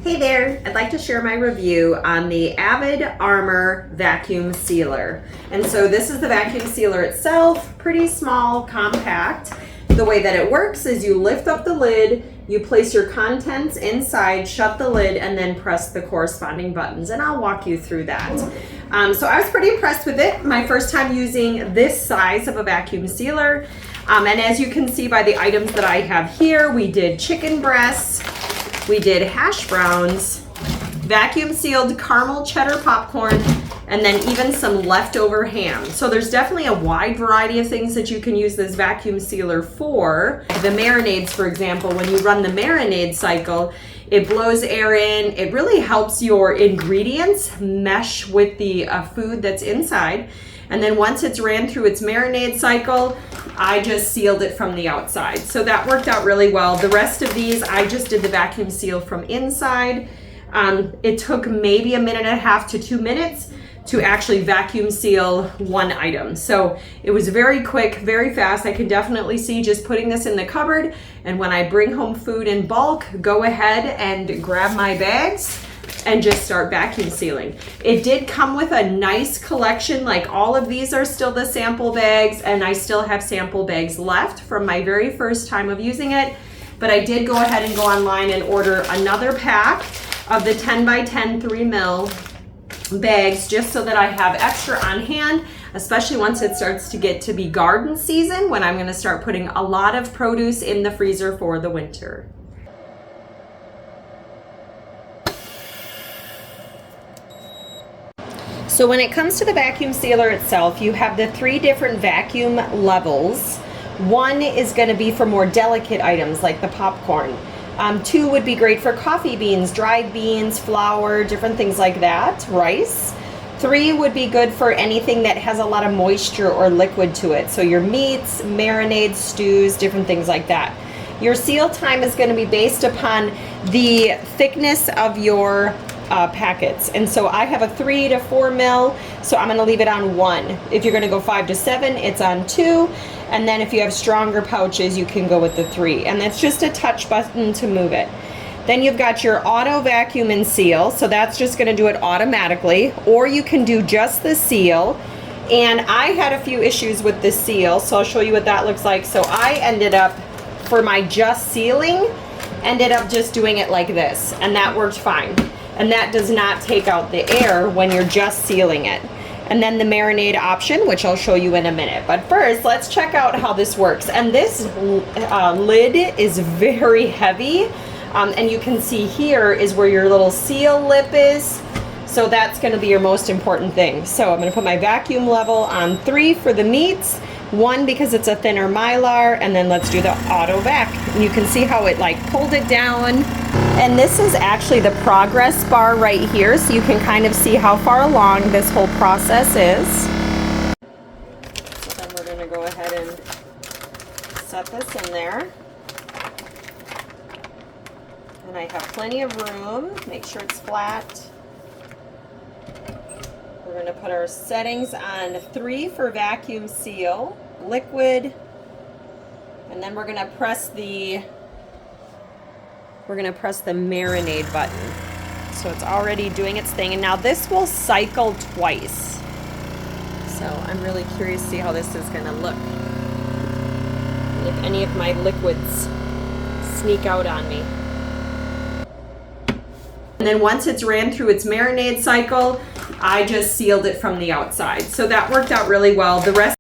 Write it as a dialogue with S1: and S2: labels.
S1: Hey there, I'd like to share my review on the Avid Armor vacuum sealer. And so this is the vacuum sealer itself, pretty small, compact. The way that it works is you lift up the lid, you place your contents inside, shut the lid, and then press the corresponding buttons, and I'll walk you through that. So I was pretty impressed with it. My first time using this size of a vacuum sealer. And as you can see by the items that I have here, we did chicken breasts, we did hash browns, vacuum sealed caramel cheddar popcorn, and then even some leftover ham. So there's definitely a wide variety of things that you can use this vacuum sealer for. The marinades, for example, when you run the marinade cycle, it blows air in. It really helps your ingredients mesh with the food that's inside. And then once it's ran through its marinade cycle, I just sealed it from the outside. So that worked out really well. The rest of these, I just did the vacuum seal from inside. It took maybe 1.5 to 2 minutes to actually vacuum seal one item. So it was very quick, very fast. I can definitely see just putting this in the cupboard, and when I bring home food in bulk, go ahead and grab my bags and just start vacuum sealing. It did come with a nice collection. Like, all of these are still the sample bags, and I still have sample bags left from my very first time of using it. But I did go ahead and go online and order another pack of the 10 by 10 3 mil bags, just so that I have extra on hand, especially once it starts to get to be garden season, when I'm going to start putting a lot of produce in the freezer for the winter. So when it comes to the vacuum sealer itself, you have the 3 different vacuum levels. One is going to be for more delicate items like the popcorn. 2 would be great for coffee beans, dried beans, flour, different things like that, rice. 3 would be good for anything that has a lot of moisture or liquid to it. So your meats, marinades, stews, different things like that. Your seal time is going to be based upon the thickness of your packets. And so I have a 3 to 4 mil, so I'm going to leave it on 1. If you're going to go 5 to 7, it's on 2. And then if you have stronger pouches, you can go with the 3. And that's just a touch button to move it. Then you've got your auto vacuum and seal. So that's just going to do it automatically. Or you can do just the seal. And I had a few issues with the seal, so I'll show you what that looks like. So I ended up, for my just sealing, ended up just doing it like this. And that worked fine. And that does not take out the air when you're just sealing it. And then the marinade option, which I'll show you in a minute. But first, let's check out how this works. And this lid is very heavy. And you can see here is where your little seal lip is. So that's going to be your most important thing. So I'm going to put my vacuum level on 3 for the meats, 1 because it's a thinner mylar, and then let's do the auto vac. And you can see how it like pulled it down. And this is actually the progress bar right here, so you can kind of see how far along this whole process is. So then we're going to go ahead and set this in there. And I have plenty of room. Make sure it's flat. We're going to put our settings on 3 for vacuum seal, liquid, and then we're going to press the marinade button. So it's already doing its thing, and now this will cycle twice. So I'm really curious to see how this is going to look. And if any of my liquids sneak out on me. And then once it's ran through its marinade cycle, I just sealed it from the outside. So that worked out really well. The rest